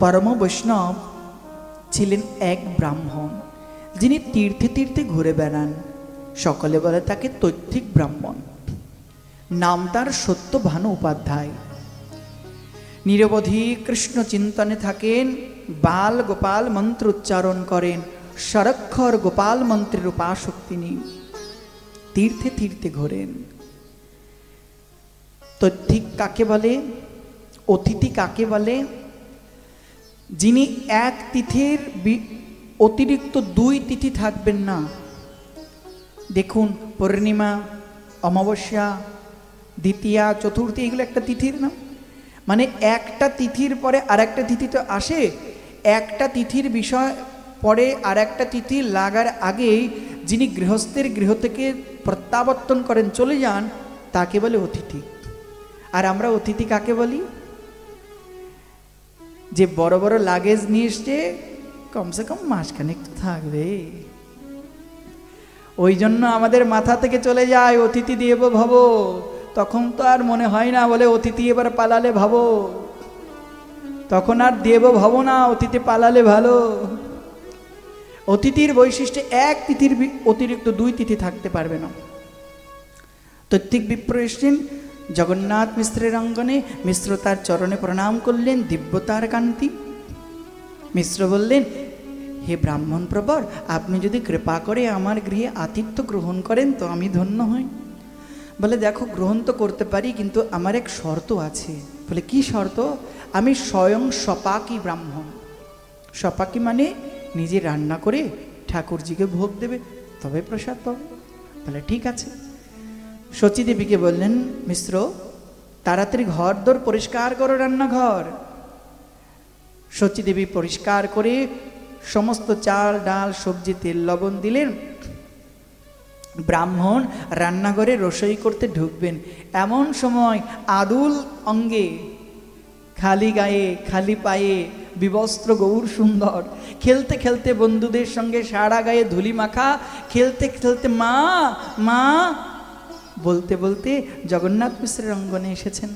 পরম বৈষ্ণব ছিলেন এক ব্রাহ্মণ, যিনি তীর্থে তীর্থে ঘুরে বেড়ান। সকলে বলে তাকে তৈত্তিক ব্রাহ্মণ। নাম তার সত্যভানু উপাধ্যায়। নিরবধি কৃষ্ণ চিন্তনে থাকেন, বাল গোপাল মন্ত্র উচ্চারণ করেন। স্বরক্ষর গোপাল মন্ত্রের উপাসক তিনি। তীর্থে তীর্থে ঘোরেন। তৈত্তিক কাকে বলে? অতিথি কাকে বলে? যিনি এক তিথির অতিরিক্ত 2 তিথি থাকবেন না। দেখুন, পূর্ণিমা, অমাবস্যা, দ্বিতীয়া, চতুর্থী, এগুলো একটা তিথির না? মানে একটা তিথির পরে আর একটা তিথি তো আসে। একটা তিথির বিষয় পরে আর একটা তিথি লাগার আগেই যিনি গৃহস্থের গৃহ থেকে প্রত্যাবর্তন করেন, চলে যান, তাকে বলে অতিথি। আর আমরা অতিথি কাকে বলি? যে বড় বড় লাগেজ নিয়ে এসছে, কমসে কম মাসখানেক তো থাকবে। ওই জন্য আমাদের মাথা থেকে চলে যায় অতিথি দেব ভব। তখন তো আর মনে হয় না, বলে অতিথি এবার পালালে ভাবো। তখন আর দেব ভব না, অতিথি পালালে ভালো। অতিথির বৈশিষ্ট্য এক তিথির অতিরিক্ত 2 তিথি থাকতে পারবে না। তৈত্তিক বিপ্র এসছেন জগন্নাথ মিশ্রের অঙ্গনে। মিশ্র তার চরণে প্রণাম করলেন, দিব্যতার কান্তি। মিশ্র বললেন, হে ব্রাহ্মণ প্রবর, আপনি যদি কৃপা করে আমার গৃহে আতিথ্য গ্রহণ করেন তো আমি ধন্য হই। বলে, দেখো, গ্রহণ তো করতে পারি, কিন্তু আমার এক শর্ত আছে। বলে, কি শর্ত? আমি স্বয়ং সপাকি ব্রাহ্মণ। সপাকি মানে নিজে রান্না করে ঠাকুরজিকে ভোগ দেবে, তবে প্রসাদ পাবে। বলে, ঠিক আছে। শচীদেবীকে বললেন, মিশ্র, তাড়াতাড়ি ঘর দোর পরিষ্কার করো, রান্নাঘর। শচীদেবী পরিষ্কার করে সমস্ত চাল ডাল সবজি তেল লবণ দিলেন। ব্রাহ্মণ রান্নাঘরে রসোই করতে ঢুকবেন, এমন সময় আদুল অঙ্গে, খালি গায়ে খালি পায়ে বিবস্ত্র গৌর সুন্দর, খেলতে খেলতে বন্ধুদের সঙ্গে সারা গায়ে ধুলি মাখা, খেলতে খেলতে মা মা বলতে বলতে জগন্নাথ মিশ্রের অঙ্গনে এসেছেন।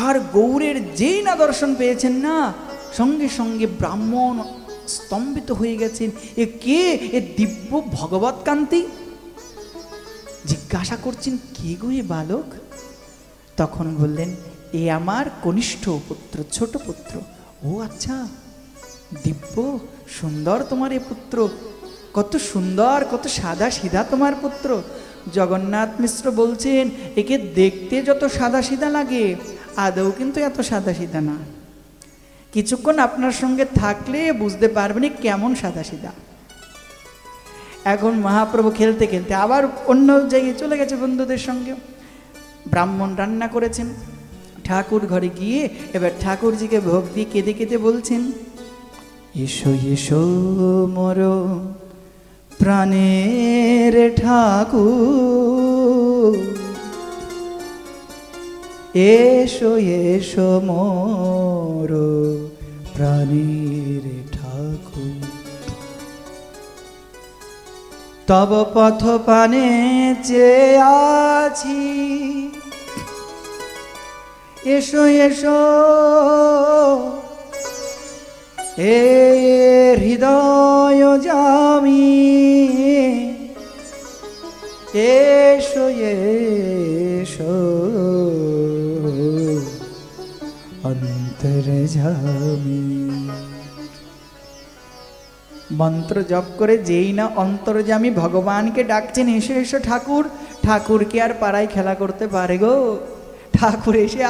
আর গৌরের যেই না দর্শন পেয়েছেন না, সঙ্গে সঙ্গে ব্রাহ্মণ স্তম্ভিত হয়ে গেছেন। এ কে? এ দিব্য ভগবৎ কান্তি। জিজ্ঞাসা করছেন, কে গো এ বালক? তখন বললেন, এ আমার কনিষ্ঠ পুত্র, ছোট পুত্র। ও আচ্ছা, দিব্য সুন্দর তোমার এ পুত্র, কত সুন্দর, কত সাদা সিধা তোমার পুত্র। জগন্নাথ মিশ্র বলছেন, একে দেখতে যত সাদা সিধা লাগে, আদৌ কিন্তু এত সাদা সিধা না। কিছুক্ষণ আপনার সঙ্গে থাকলে বুঝতে পারবেন কেমন সাদা সিধা। এখন মহাপ্রভু খেলতে খেলতে আবার অন্য জায়গায় চলে গেছে বন্ধুদের সঙ্গে। ব্রাহ্মণ রান্না করেছেন, ঠাকুর ঘরে গিয়ে এবার ঠাকুরজিকে ভোগ দিয়ে কেঁদে কেঁদে বলছেন, এসো এসো মোর প্রাণের ঠাকুর, এসো এসো মোর প্রাণের ঠাকুর। তব পথ পানে চেয়ে আছি, এসো এসো এ হৃদয় জামি, এসো এসো অন্তর্যামী। মন্ত্র জপ করে যেই না অন্তর্যামী ভগবানকে ডাকছেন, এসো এসো ঠাকুর, ঠাকুরকে আর পাড়ায় খেলা করতে পারে গো? ঠাকুর এসে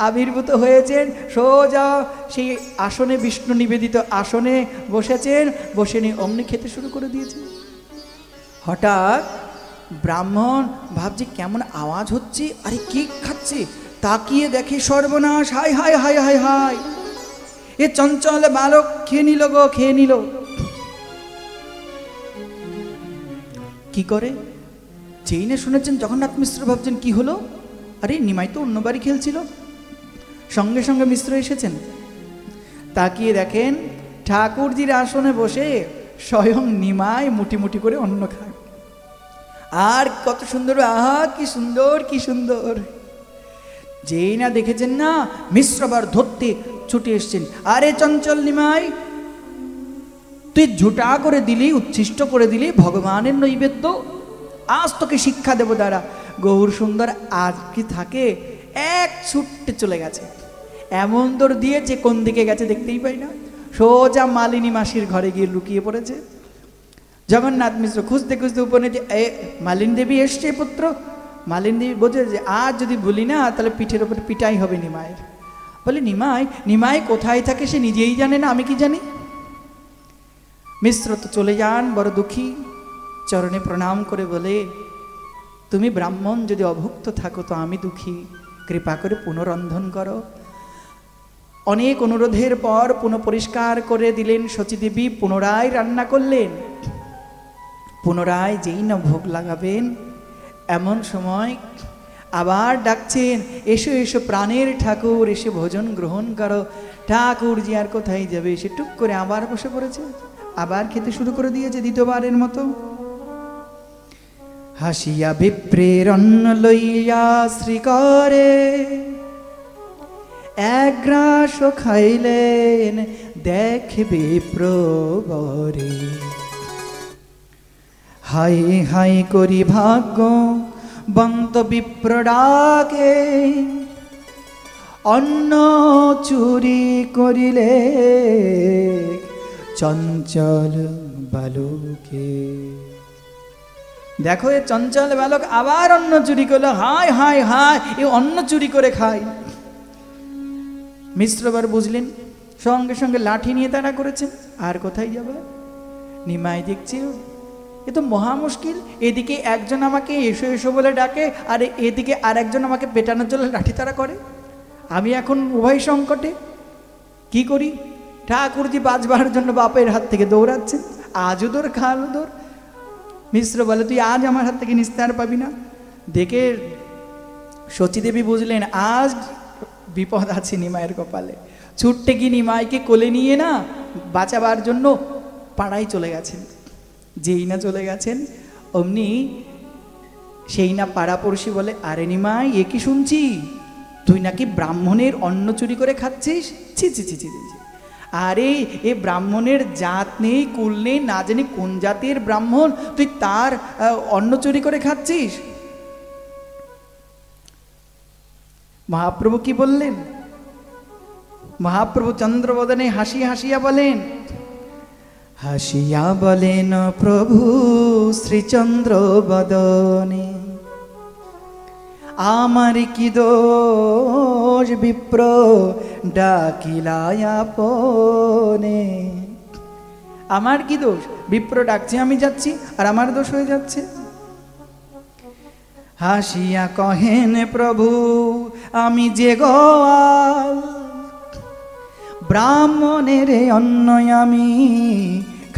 আবির্ভূত হয়েছেন, সোজা সেই আসনে, বিষ্ণু নিবেদিত আসনে বসেছেন, বসে নিয়ে অমনি খেতে শুরু করে দিয়েছেন। হঠাৎ ব্রাহ্মণ ভাবছে কেমন আওয়াজ হচ্ছে, আরে কি খাচ্ছে? তাকিয়ে দেখে, সর্বনাশ, হায় হায় হায় হায় হায়, এ চঞ্চল বালক খেয়ে নিল গো, খেয়ে নিল। কি করে? যেই না শুনেছেন জগন্নাথ মিশ্র ভাবছেন, কি হলো? আরে নিমাই তো অন্য বাড়ি খেলছিল। সঙ্গে সঙ্গে মিশ্র এসেছেন, তাকিয়ে দেখেন ঠাকুরজির আসনে বসে স্বয়ং নিমাই মুটি মুটি করে অন্ন খায়। আর কত সুন্দর, আহা কি সুন্দর, কি সুন্দর। যেই না দেখেছেন না, মিশ্র আবার ধরতে ছুটে এসছেন, আরে চঞ্চল নিমাই, তুই ঝুটা করে দিলি, উচ্ছিষ্ট করে দিলি ভগবানের নৈবেদ্য, আজ তোকে শিক্ষা দেব দ্বারা। গৌর সুন্দর আজ কি থাকে, এক ছুটতে চলে গেছে, এমন দৌড় দিয়েছে কোন দিকে গেছে দেখতেই পাই না, সোজা মালিনী মাসির ঘরে গিয়ে লুকিয়ে পড়েছে। জগন্নাথ মিশ্র খুঁজতে খুঁজতে উপনেতে, মালিনী দেবী এসছে পুত্র। মালিনী দেবী বোঝে যে আজ যদি বলি না তাহলে পিঠের ওপর পিটাই হবে নিমাইয়ের। বলে নিমাই, নিমাই কোথায় থাকে সে নিজেই জানে না, আমি কি জানি। মিশ্র তো চলে যান বড় দুঃখী, চরণে প্রণাম করে বলে, তুমি ব্রাহ্মণ যদি অভুক্ত থাকো তো আমি দুঃখী, কৃপা করে পুনরন্ধন করো। অনেক অনুরোধের পর পুনঃ পরিষ্কার করে দিলেন শচীদেবী, পুনরায় রান্না করলেন। পুনরায় যেই না ভোগ লাগাবেন এমন সময় আবার ডাকছেন, এসো এসো প্রাণের ঠাকুর, এসে ভোজন গ্রহণ করো। ঠাকুর জি আর কোথায় যাবে, সে টুক করে আবার বসে পড়েছে, আবার খেতে শুরু করে দিয়েছে দ্বিতীয়বারের মতো। হাসিয়া বিপ্রের অন্ন লইয়া শ্রীকরে এক গ্রাস খাইলেন, দেখে বিপ্রবরে। হাই হাই করি ভাগ্য বন্ত বিপ্র ডাকে, অন্ন চুরি করিলে চঞ্চল বালকে। দেখো এ চঞ্চল বালক আবার অন্ন চুরি করলো, হায় হায় হায়, এ অন্ন চুরি করে খায়। মিশ্রবার বুঝলেন, সঙ্গে সঙ্গে লাঠি নিয়ে তাড়া করেছেন। আর কোথায় যাবে, নিমাই দেখছি এ তো মহা মুশকিল, এদিকে একজন আমাকে এসো এসো বলে ডাকে, আর এদিকে আর একজন আমাকে পেটানোর জন্য লাঠি তাড়া করে, আমি এখন উভয় সংকটে কি করি। ঠাকুরজি বাঁচবার জন্য বাপের হাত থেকে দৌড়াচ্ছেন, আজও দৌড় খালও দৌড়। মিশ্র বলে, তুই আজ আমার হাত থেকে নিস্তার পাবি না। দেখে শচীদেবী বুঝলেন আজ বিপদ আছে নিমাইয়ের কপালে। ছুটতে গিয়ে নিমাইকে কোলে নিয়ে না বাঁচাবার জন্য পাড়ায় চলে গেছেন। যেই না চলে গেছেন অমনি সেই না পাড়াপড়শি বলে, আরে নিমাই, এ কি শুনছি, তুই নাকি ব্রাহ্মণের অন্ন চুরি করে খাচ্ছিস। ছি ছি ছি ছি ছি, আরে এ ব্রাহ্মণের জাত নেই কুল নেই, না জানি কোন জাতের ব্রাহ্মণ, তুই তার অন্ন চুরি করে খাচ্ছিস। মহাপ্রভু কি বললেন, মহাপ্রভু চন্দ্রবদনে হাসি হাসিয়া বলেন, হাসিয়া বলেন প্রভু শ্রীচন্দ্র বদনে, আমার কি দোষ বিপ্র ডাকিলায় আপনে। আমার কি দোষ, বিপ্র ডাকছে আমি যাচ্ছি আর আমার দোষ হয়ে যাচ্ছে। হাসিয়া কহেন প্রভু আমি যে গোয়াল, ব্রাহ্মণের অন্ন আমি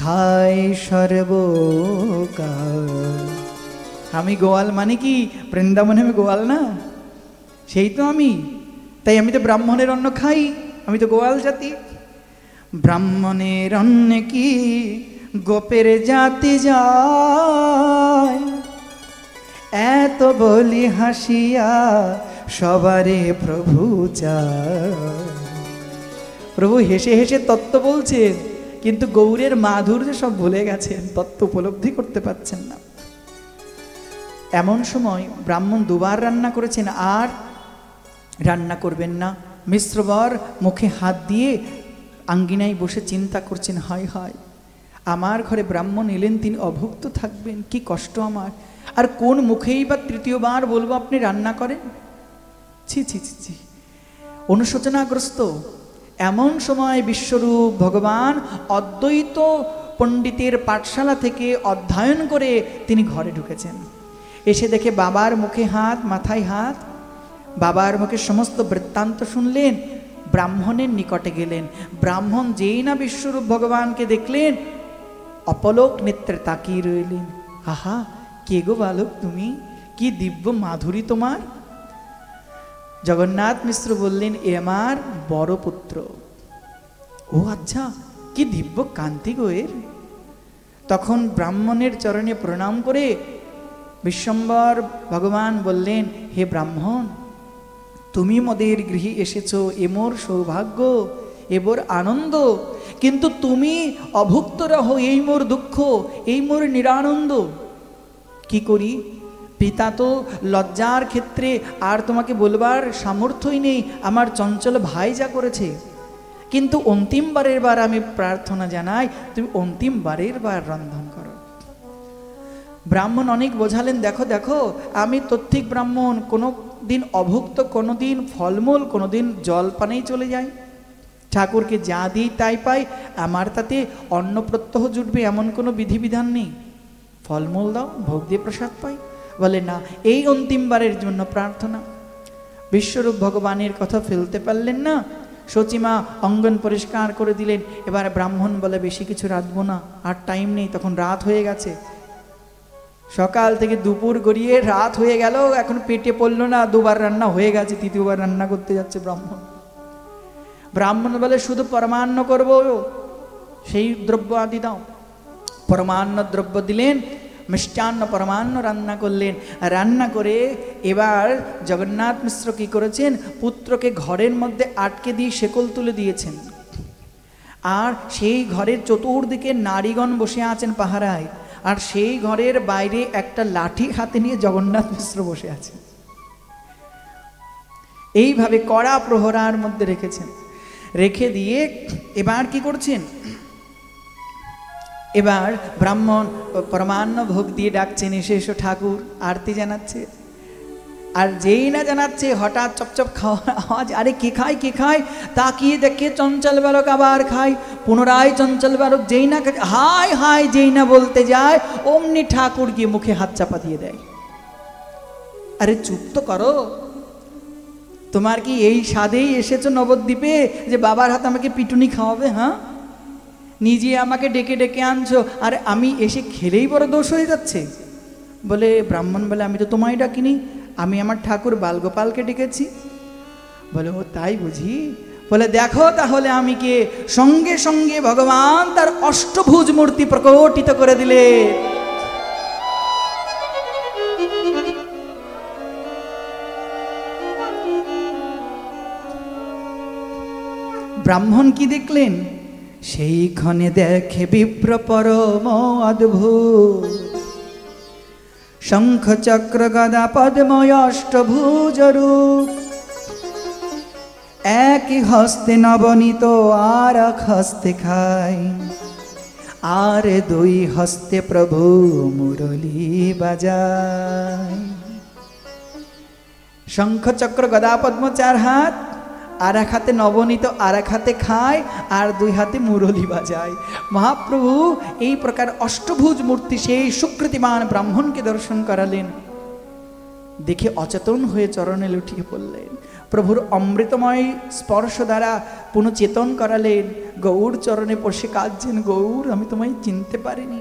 খাই সর্বকাল। আমি গোয়াল মানে কি, বৃন্দাবনে আমি গোয়াল না, সেই তো আমি, তাই আমি তো ব্রাহ্মণের অন্ন খাই, আমি তো গোয়াল জাতি। ব্রাহ্মণের অন্ন কি গোপের জাতি যায়, এত বলি হাসিয়া সবারে প্রভু চায়। প্রভু হেসে হেসে তত্ত্ব বলছেন, কিন্তু গৌরের মাধুর্য সব ভুলে গেছেন, তত্ত্ব উপলব্ধি করতে পারছেন না। এমন সময় ব্রাহ্মণ দুবার রান্না করেছেন, আর রান্না করবেন না। মিশ্রবর মুখে হাত দিয়ে আঙ্গিনায় বসে চিন্তা করছেন, হায় হায়, আমার ঘরে ব্রাহ্মণ এলেন, তিনি অভুক্ত থাকবেন, কি কষ্ট আমার, আর কোন মুখেই বা তৃতীয়বার বলবো আপনি রান্না করেন। ছি ছি ছি ছি, অনুশোচনাগ্রস্ত। এমন সময় বিশ্বরূপ ভগবান অদ্বৈত পণ্ডিতের পাঠশালা থেকে অধ্যয়ন করে তিনি ঘরে ঢুকেছেন। এসে দেখে বাবার মুখে হাত, মাথায় হাত, বাবার মুখে সমস্ত বৃত্তান্ত শুনলেন, ব্রাহ্মণের নিকটে গেলেন। ব্রাহ্মণ যেই না বিশ্বরূপ ভগবানকে দেখলেন, অপলোক নেত্রে তাকিয়ে রইলেন। আহা, কে গো বালক তুমি, কি দিব্য মাধুরী তোমার। জগন্নাথ মিশ্র বললেন, এ আমার বড় পুত্র। ও আচ্ছা, কি দিব্য কান্তি গো এর। তখন ব্রাহ্মণের চরণে প্রণাম করে বিশ্বম্বর ভগবান বললেন, হে ব্রাহ্মণ, তুমি মোদের গৃহে এসেছ, এ মোর সৌভাগ্য, এ মোর আনন্দ, কিন্তু তুমি অভুক্ত রহো, এই মোর দুঃখ, এই মোর নিরানন্দ। কি করি? পিতা তো লজ্জার ক্ষেত্রে আর তোমাকে বলবার সামর্থ্যই নেই, আমার চঞ্চল ভাই যা করেছে। কিন্তু অন্তিমবারের বার আমি প্রার্থনা জানাই, তুমি অন্তিমবারের বার রন্ধন করো। ব্রাহ্মণ অনেক বোঝালেন, দেখো দেখো আমি তত্ত্বিক ব্রাহ্মণ, কোনো দিন অভুক্ত, কোনো দিন ফলমূল, কোনো দিন জলপানেই চলে যাই, ঠাকুরকে যা দিই তাই পাই, আমার তাতে অন্ন প্রত্যহ জুটবে এমন কোনো বিধিবিধান নেই। ফলমূল দাও, ভোগ দিয়ে প্রসাদ পাই। বলে না, এই অন্তিমবারের জন্য প্রার্থনা। বিশ্বরূপ ভগবানের কথা ফেলতে পারলেন না, সচিমা অঙ্গন পরিষ্কার করে দিলেন। এবার ব্রাহ্মণ বলে, বেশি কিছু রাঁধবো না, আর টাইম নেই, তখন রাত হয়ে গেছে। সকাল থেকে দুপুর গড়িয়ে রাত হয়ে গেল, এখন পেটে পড়লো না, দুবার রান্না হয়ে গেছে, তৃতীয়বার রান্না করতে যাচ্ছে ব্রাহ্মণ। ব্রাহ্মণ বলে, শুধু পরমান্ন করবো, সেই দ্রব্য আদি দাও। পরমান্ন দ্রব্য দিলেন, মিষ্টান্ন পরমান্ন রান্না করলেন। রান্না করে এবার জগন্নাথ মিশ্র কি করেছেন, পুত্রকে ঘরের মধ্যে আটকে দিয়ে শেকল তুলে দিয়েছেন। আর সেই ঘরের চতুর্দিকে নারীগণ বসে আছেন পাহারায়, আর সেই ঘরের বাইরে একটা লাঠি হাতে নিয়ে জগন্নাথ মিশ্র বসে আছেন। এইভাবে কড়া প্রহরার মধ্যে রেখেছেন। রেখে দিয়ে এবার কি করছেন, এবার ব্রাহ্মণ পরমান্ন ভোগ দিয়ে ডাকছেন, এসে এসো ঠাকুর, আরতি জানাচ্ছে। আর যেই না জানাচ্ছে হঠাৎ চপচপ খাওয়া আওয়াজ, আরে কে খায় কে খায়, তাকিয়ে দেখে চঞ্চল বালক আবার খায়। পুনরায় চঞ্চল বালক যেই না হায় হায় যেই না বলতে যায়, অমনি ঠাকুর গিয়ে মুখে হাত চাপা দিয়ে দেয়। আরে চুপ তো করো, তোমার কি এই স্বাদেই এসেছো নবদ্বীপে যে বাবার হাতে আমাকে পিটুনি খাওয়াবে? হ্যাঁ, নিজে আমাকে ডেকে ডেকে আনছো, আর আমি এসে খেলেই বড় দোষ হয়ে যাচ্ছে। বলে ব্রাহ্মণ বলে, আমি তো তোমায় ডাকিনি, আমি আমার ঠাকুর বালগোপালকে ডেকেছি। বলে, ও তাই বুঝি? বলে, দেখো তাহলে আমি কে। সঙ্গে সঙ্গে ভগবান তার অষ্টভুজ মূর্তি প্রকটিত করে দিলে। ব্রাহ্মণ কি দেখলেন, সেইখানে দেখে বিপ্র পরম অদ্ভুত, শঙ্খ চক্র গদা পদ্ময় অষ্টভুজ রূপ, একই হস্তে নবনীত আর এক হস্তে খায়, আর দুই হস্তে প্রভু মুরলী বাজায়। শঙ্খ চক্র গদা পদ্ম চার হাত, আর এক হাতে নবনীত, আর এক হাতে খায়, আর দুই হাতে মুরলী বাজায়। মহাপ্রভু এই প্রকার অষ্টভুজ মূর্তি সেই সুকৃতিমান ব্রাহ্মণকে দর্শন করালেন। দেখে অচেতন হয়ে চরণে লুটিয়ে পড়লেন। প্রভুর অমৃতময় স্পর্শ দ্বারা পুনঃচেতন করালেন। গৌর চরণে বসে কাঁদছেন, গৌর আমি তোমায় চিনতে পারিনি।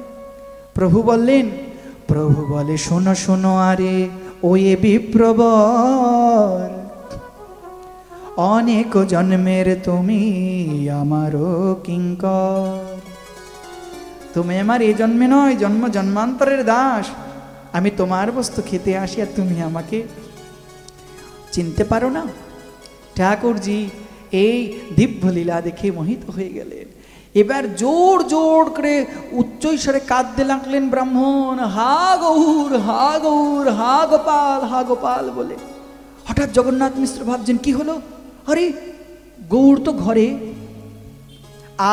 প্রভু বললেন, প্রভু বলে, শোনো শোনো আরে ও এ বিপ্রবর, অনেক জন্মের তুমি আমারও কিঙ্কর। তুমি আমার এই জন্মে নয়, জন্ম জন্মান্তরের দাস। আমি তোমার বস্তু খেতে আসি, আর তুমি আমাকে চিনতে পারো না। ঠাকুরজি এই দিব্য লীলা দেখে মোহিত হয়ে গেলেন। এবার জোর জোর করে উচ্চৈস্বরে কাঁদতে লাগলেন ব্রাহ্মণ, হা গৌর হা গৌর, হা গোপাল হা গোপাল বলে। হঠাৎ জগন্নাথ মিশ্র ভাবছেন, কি হলো? আরে গৌর তো ঘরে।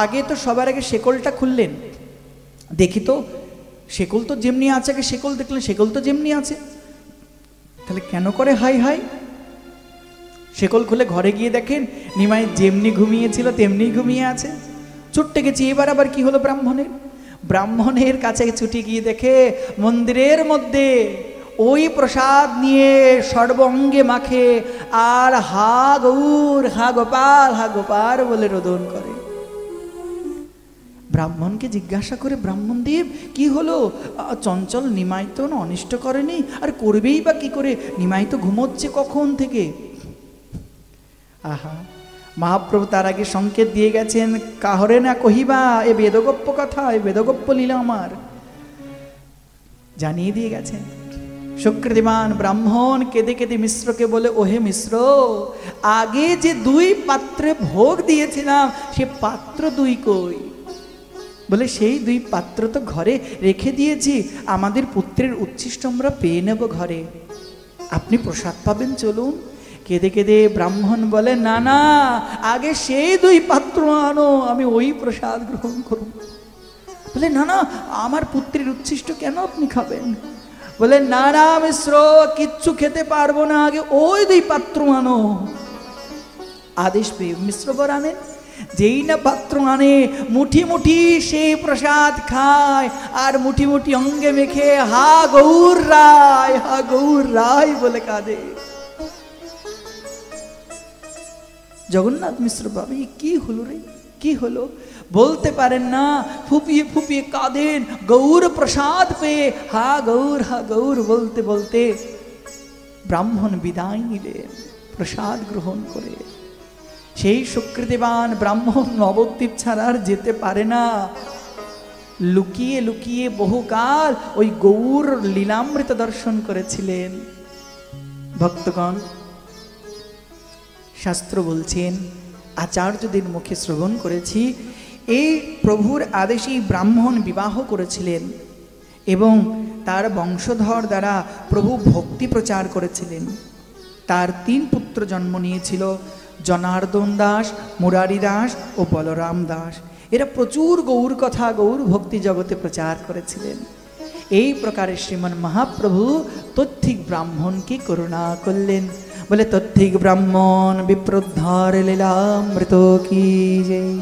আগে তো সবার আগে শেকলটা খুললেন, দেখি তো শেকল তো যেমনি আছে, আগে শেকল দেখলেন, শেকল তো যেমনি আছে, তাহলে কেন করে হাই হাই? শেকল খুলে ঘরে গিয়ে দেখেন নিমাই যেমনি ঘুমিয়েছিল তেমনি ঘুমিয়ে আছে। ছুটতে গেছি, এবার আবার কি হলো ব্রাহ্মণের? ব্রাহ্মণের কাছে ছুটে গিয়ে দেখে মন্দিরের মধ্যে ওই প্রসাদ নিয়ে সর্ব অঙ্গে মাখে, আর হা গৌর হা গোপাল হা গোপাল বলে রোদন করে। ব্রাহ্মণকে জিজ্ঞাসা করে, ব্রাহ্মণদেব কি হলো? চঞ্চল নিমাই তো অনিষ্ট করেনি, আর করবেই বা কি করে? নিমাই তো ঘুমোচ্ছে কখন থেকে। আহা, মহাপ্রভু তার আগে সংকেত দিয়ে গেছেন, কাহরে না কহিবা এ বেদগপ্য কথা, এ বেদগপ্য লীলা আমার জানিয়ে দিয়ে গেছেন। সুকৃতিমান ব্রাহ্মণ কেঁদে কেঁদে মিশ্রকে বলে, ওহে মিশ্র, আগে যে 2 পাত্রে ভোগ দিয়েছিলাম সে পাত্র 2 কই? বলে, সেই 2 পাত্র তো ঘরে রেখে দিয়েছি, আমাদের পুত্রের উচ্ছিষ্ট আমরা পেয়ে নেব ঘরে, আপনি প্রসাদ পাবেন, চলুন। কেঁদে কেঁদে ব্রাহ্মণ বলে, না না, আগে সেই 2 পাত্র আনো, আমি ওই প্রসাদ গ্রহণ করব। বলে, না না, আমার পুত্রের উচ্ছিষ্ট কেন আপনি খাবেন? বলে, না না মিশ্র, কিচ্ছু খেতে পারবো না, আগে ওই 2 পাত্র আনো। আদেশ পেয়ে মিশ্রবর আনেন। যেই না পাত্র আনে, মুঠি মুঠি সেই প্রসাদ খায়, আর মুঠি মুঠি অঙ্গে মেখে হা গৌর রায়, হা গৌর রায় বলে কাঁদে। জগন্নাথ মিশ্র ভাবে, কি হলো রে, কি হলো? বলতে পারেন না, ফুপিয়ে ফুপিয়ে কাঁদেন। গৌর প্রসাদ পেয়ে হা গৌর বলতে বলতে ব্রাহ্মণ বিদায় নিলেন প্রসাদ গ্রহণ করে। সেই সুকৃতিবান ব্রাহ্মণ নবদ্বীপ ছাড়া আর যেতে পারে না। লুকিয়ে লুকিয়ে বহুকাল ওই গৌর লীলামৃত দর্শন করেছিলেন। ভক্তগণ, শাস্ত্র বলছেন, আচার্যদের মুখে শ্রবণ করেছি, এই প্রভুর আদেশেই ব্রাহ্মণ বিবাহ করেছিলেন এবং তার বংশধর দ্বারা প্রভু ভক্তি প্রচার করেছিলেন। তার 3 পুত্র জন্ম নিয়েছিল, জনার্দন দাস, মুরারি দাস ও বলরাম দাস। এরা প্রচুর গৌর কথা, গৌর ভক্তি জগতে প্রচার করেছিলেন। এই প্রকারে শ্রীমন মহাপ্রভু তথ্যিক ব্রাহ্মণকে করুণা করলেন। বলে, তথ্যিক ব্রাহ্মণ বিপ্রোদ্ধার লীলামৃত কি জয়।